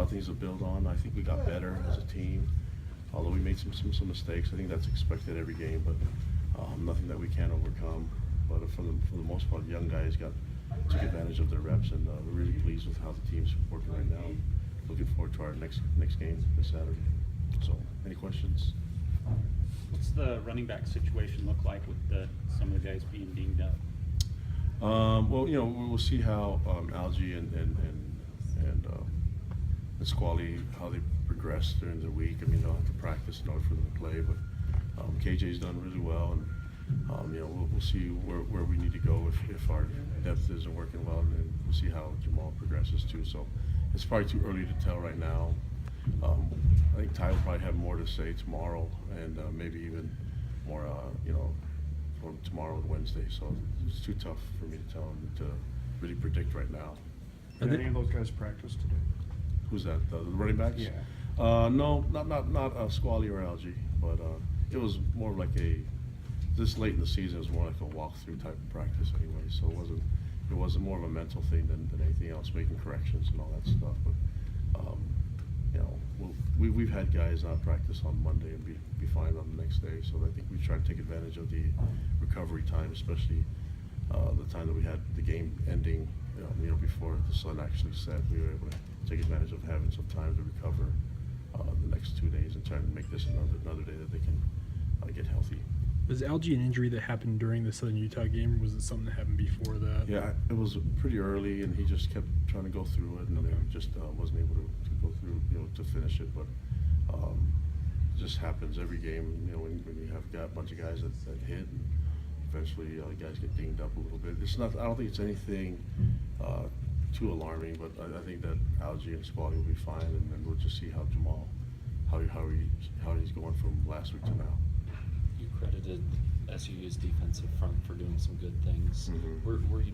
lot of things to build on. I think we got better as a team, although we made some mistakes. I think that's expected every game, but nothing that we can't overcome. But for the most part, the young guys took advantage of their reps, and we're really pleased with how the team's working right now. Looking forward to our next game this Saturday. So, any questions? What's the running back situation look like with some of the guys being dinged up? Well, we'll see how Algie and Squally, how they progress during the week. I mean, they'll have to practice in order for them to play, but KJ's done really well, and we'll see where we need to go if our depth isn't working well, and we'll see how Jamal progresses too. So it's probably too early to tell right now. I think Ty will probably have more to say tomorrow, and maybe even more, from tomorrow and Wednesday. So it's too tough for me to tell him to really predict right now. Did any of those guys practice today? Who's that? The running backs? Yeah. No, not Squally or Algie, but it was more like this late in the season, it was more like a walkthrough type of practice anyway. So it wasn't more of a mental thing than anything else, making corrections and all that stuff. But we've had guys not practice on Monday and be fine on the next day. So I think we try to take advantage of the recovery time, especially the time that we had the game ending. Before the sun actually set, we were able to take advantage of having some time to recover the next 2 days and try to make this another day that they can get healthy. Was Algie an injury that happened during the Southern Utah game, or was it something that happened before that? Yeah, it was pretty early, and he just kept trying to go through it, and just wasn't able to go through, to finish it. But it just happens every game, when you have got a bunch of guys that hit, and eventually guys get dinged up a little bit. It's not. I don't think it's anything too alarming, but I think that Algie and Squally will be fine, and then we'll just see how Jamal, how he's going from last week to now. You credited SUU's defensive front for doing some good things. Mm-hmm. Were you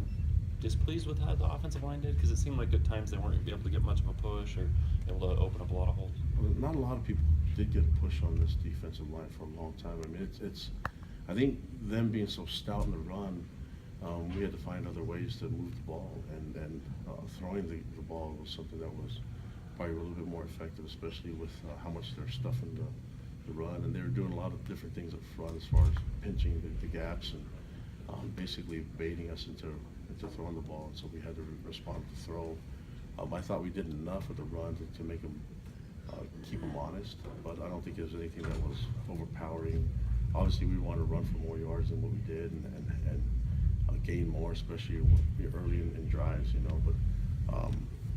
displeased with how the offensive line did? Because it seemed like at times they weren't able to get much of a push or able to open up a lot of holes. Well, not a lot of people did get a push on this defensive line for a long time. I mean, it's I think them being so stout in the run, we had to find other ways to move the ball, and throwing the ball was something that was probably a little bit more effective, especially with how much they're stuffing the run, and they were doing a lot of different things up front as far as pinching the gaps and basically baiting us into throwing the ball, and so we had to respond to throw. I thought we did enough with the run to make them keep them honest, but I don't think there was anything that was overpowering. Obviously, we want to run for more yards than what we did, and gain more, especially early in drives, But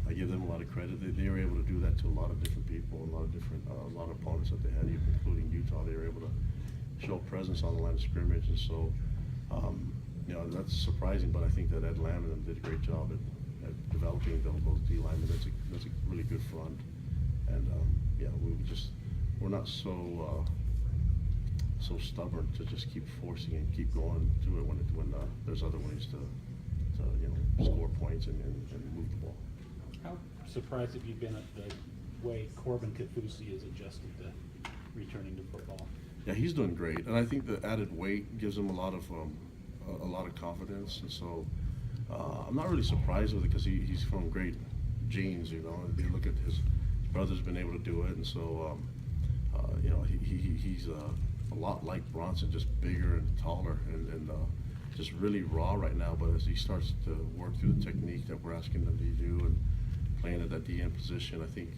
I give them a lot of credit. They were able to do that to a lot of different people, a lot of opponents that they had, even including Utah. They were able to show presence on the line of scrimmage, and so that's surprising. But I think that Ed Lamb and them did a great job at developing those D linemen. That's a really good front, and we're not so stubborn to just keep forcing and keep going to it when there's other ways to score points and move the ball. How surprised have you been at the way Corbin Kafusi has adjusted to returning to football? Yeah, he's doing great, and I think the added weight gives him a lot of confidence, and so I'm not really surprised with it because he's from great genes. You look at his brother's been able to do it, and so he's a lot like Bronson, just bigger and taller, and just really raw right now. But as he starts to work through the technique that we're asking him to do and playing at that DN position, I think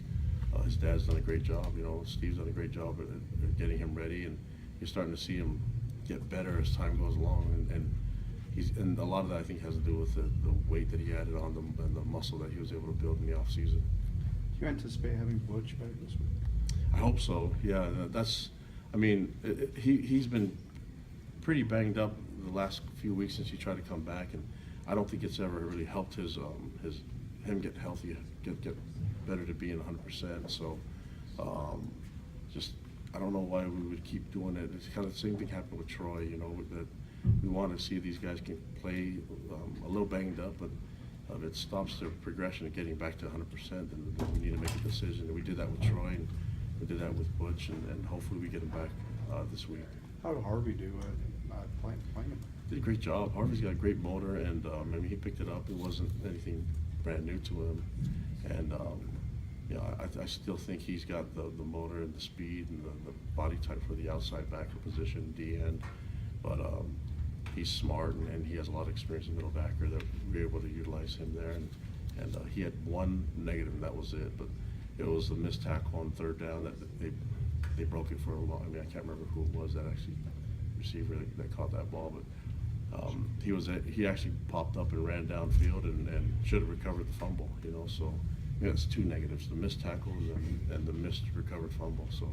his dad's done a great job. Steve's done a great job at getting him ready, and you're starting to see him get better as time goes along. And a lot of that, I think, has to do with the weight that he added on them and the muscle that he was able to build in the off season. Do you anticipate having Butch back this week? I hope so. Yeah, he's been pretty banged up the last few weeks since he tried to come back, and I don't think it's ever really helped him get healthy, get better to being 100%. So, I don't know why we would keep doing it. It's kind of the same thing happened with Troy. That we want to see these guys can play a little banged up, but if it stops their progression of getting back to 100%, then we need to make a decision. And we did that with Troy, and we did that with Butch, and hopefully we get him back this week. How did Harvey do playing him? Did a great job. Harvey's got a great motor, and he picked it up. It wasn't anything brand new to him, and I still think he's got the motor and the speed and the body type for the outside backer position, D end. But he's smart and he has a lot of experience in middle backer that we're able to utilize him there. And he had one negative, and that was it. But it was the missed tackle on third down that they broke it for a long. I mean, I can't remember who it was that actually receiver that caught that ball, but he actually popped up and ran downfield and should have recovered the fumble. So it's two negatives: the missed tackle and the missed recovered fumble. So,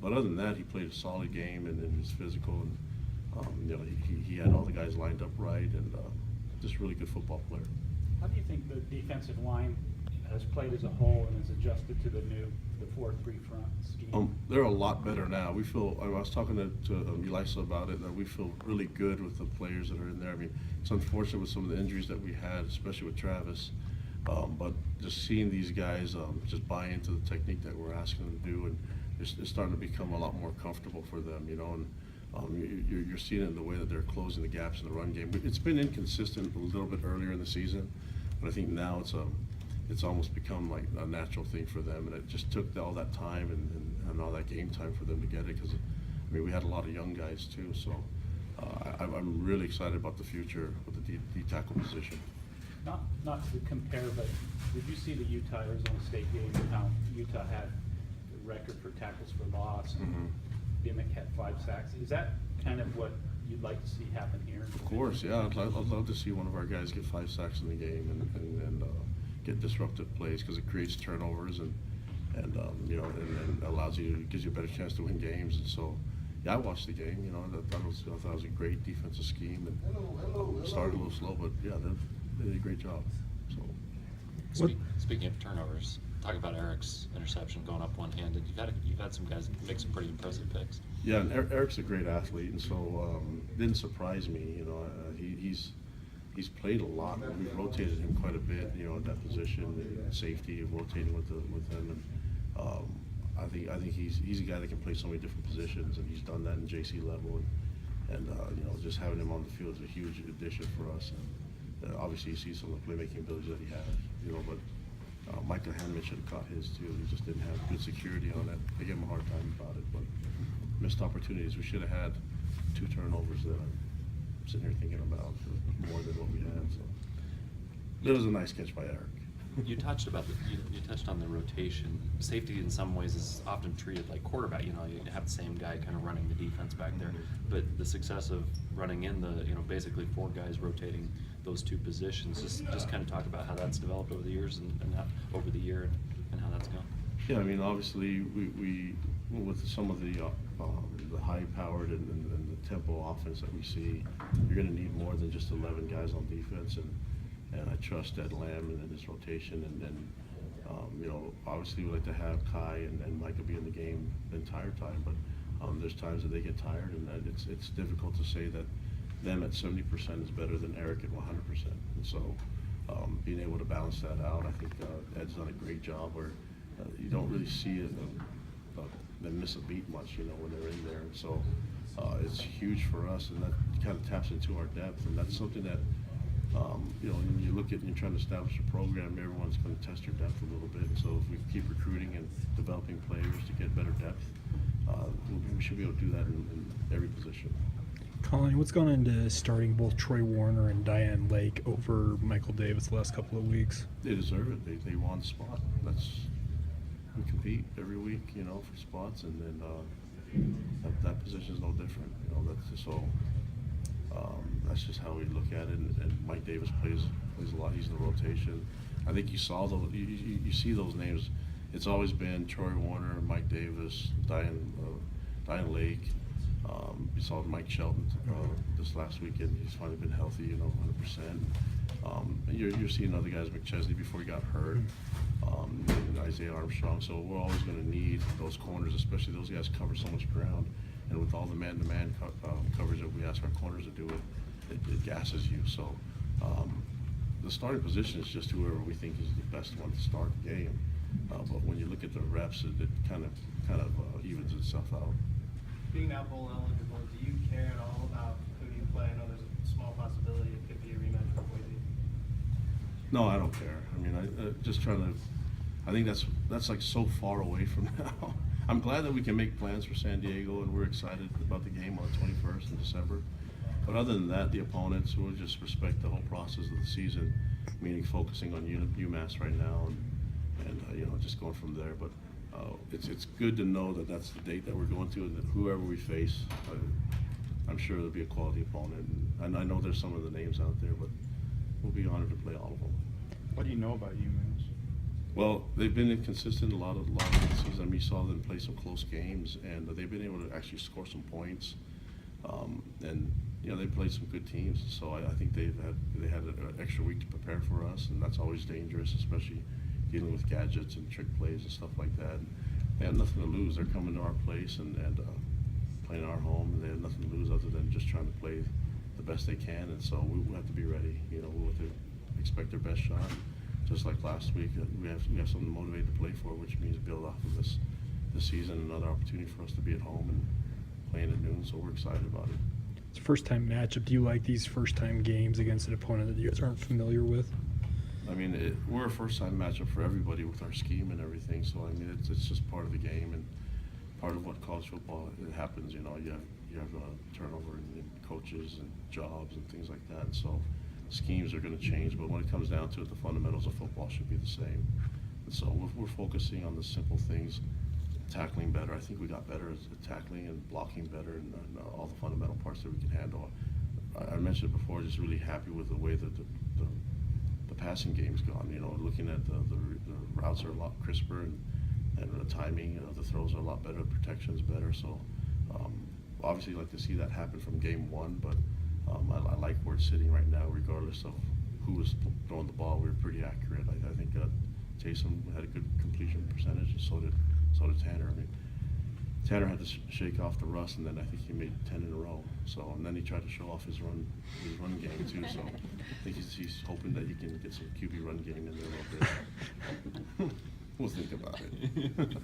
but other than that, he played a solid game and he's physical and he had all the guys lined up right and just really good football player. How do you think the defensive line has played as a whole and has adjusted to the 4-3 front scheme? They're a lot better now. We feel. I was talking to Elisa about it. That we feel really good with the players that are in there. I mean, it's unfortunate with some of the injuries that we had, especially with Travis. But just seeing these guys just buy into the technique that we're asking them to do, and it's starting to become a lot more comfortable for them. And you're seeing it in the way that they're closing the gaps in the run game. It's been inconsistent a little bit earlier in the season, but I think now it's almost become like a natural thing for them, and it just took all that time and all that game time for them to get it, because I mean we had a lot of young guys too. So I'm really excited about the future with the D tackle position. Not to compare, but did you see the Utah Arizona State game and how Utah had the record for tackles for loss and Dimmick had 5 sacks? Is that kind of what you'd like to see happen here? Of course, yeah. I'd love to see one of our guys get 5 sacks in the game and get disruptive plays, because it creates turnovers and allows you, gives you a better chance to win games. And so, yeah, I watched the game. I thought it was a great defensive scheme, and started a little slow, but yeah, they did a great job. So, Speaking of turnovers, talk about Eric's interception going up one-handed. You've had some guys make some pretty impressive picks. yeah, and Eric's a great athlete, and so it didn't surprise me. He's played a lot. We've rotated him quite a bit, at that position, safety, rotating with him, and I think he's a guy that can play so many different positions, and he's done that in JC level, and just having him on the field is a huge addition for us. And obviously, you see some of the playmaking abilities that he has, but Michael Hanman should have caught his too. He just didn't have good security on it. They gave him a hard time about it, but missed opportunities. We should have had 2 turnovers that I'm sitting here thinking about, more than what we had. So it was a nice catch by Eric. You touched on the rotation. Safety in some ways is often treated like quarterback. You have the same guy kind of running the defense back there. But the success of running in the basically 4 guys rotating those 2 positions. Just kind of talk about how that's developed over the years and how, over the year and how that's gone. Yeah, I mean, obviously we with some of the high-powered and the tempo offense that we see, you're going to need more than just 11 guys on defense, and I trust Ed Lamb and his rotation, and obviously we like to have Kai and Micah be in the game the entire time, but there's times that they get tired, and it's difficult to say that them at 70% is better than Eric at 100%, and so being able to balance that out, I think Ed's done a great job where you don't really see them miss a beat much, when they're in there, and so it's huge for us, and that kind of taps into our depth, and that's something that when you look at and you're trying to establish a program, everyone's going to test your depth a little bit. So if we keep recruiting and developing players to get better depth, we should be able to do that in every position. Kalani, what's gone into starting both Troy Warner and Diane Lake over Michael Davis the last couple of weeks? They deserve it. They won the spot. We compete every week, for spots, and then that position is no different. That's just all. That's just how we look at it, and Mike Davis plays a lot. He's in the rotation. I think you saw those. You see those names. It's always been Troy Warner, Mike Davis, Diane Lake. You saw Mike Shelton this last weekend. He's finally been healthy, 100%. You're seeing other guys, McChesney before he got hurt, and Isaiah Armstrong. So we're always going to need those corners, especially those guys cover so much ground. And with all the man-to-man coverage that we ask our corners to do, it gasses you. So the starting position is just whoever we think is the best one to start the game. But when you look at the reps, it kind of evens itself out. Being now bowl eligible, do you care at all about who you play? I know there's a small possibility it could be a rematch with BYU. No, I don't care. I mean, I just trying to. I think that's like so far away from now. I'm glad that we can make plans for San Diego, and we're excited about the game on the 21st in December. But other than that, the opponents, we'll just respect the whole process of the season, meaning focusing on UMass right now, and you know, just going from there. But it's good to know that that's the date that we're going to, and that whoever we face, I'm sure it'll be a quality opponent. And I know there's some of the names out there, but we'll be honored to play all of them. What do you know about UMass? Well, they've been inconsistent a lot of the season. I mean, you saw them play some close games, and they've been able to actually score some points. And you know, they played some good teams, so I think they had an extra week to prepare for us, and that's always dangerous, especially dealing with gadgets and trick plays and stuff like that. And they had nothing to lose. They're coming to our place and playing our home, and they have nothing to lose other than just trying to play the best they can. And so we have to be ready. You know, we have to expect their best shot. Just like last week, we have something motivated to play for, which means build off of this season, another opportunity for us to be at home and playing at noon. So we're excited about it. It's a first-time matchup. Do you like these first-time games against an opponent that you guys aren't familiar with? I mean, we're a first-time matchup for everybody with our scheme and everything. So I mean, it's just part of the game and part of what college football it happens. You know, you have turnover in coaches and jobs and things like that. And so schemes are going to change, but when it comes down to it, the fundamentals of football should be the same. And so we're focusing on the simple things, tackling better. I think we got better at tackling and blocking better, and all the fundamental parts that we can handle. I mentioned it before, just really happy with the way that the passing game's gone. You know, looking at the routes are a lot crisper, and the timing of the throws are a lot better, protection's better. So obviously like to see that happen from game one, but I like where it's sitting right now, regardless of who was throwing the ball. We were pretty accurate. I think Taysom had a good completion percentage, and so did Tanner. I mean, Tanner had to shake off the rust, and then I think he made 10 in a row. So, and then he tried to show off his run game too. So I think he's hoping that he can get some QB run game in there a little bit. We'll think about it.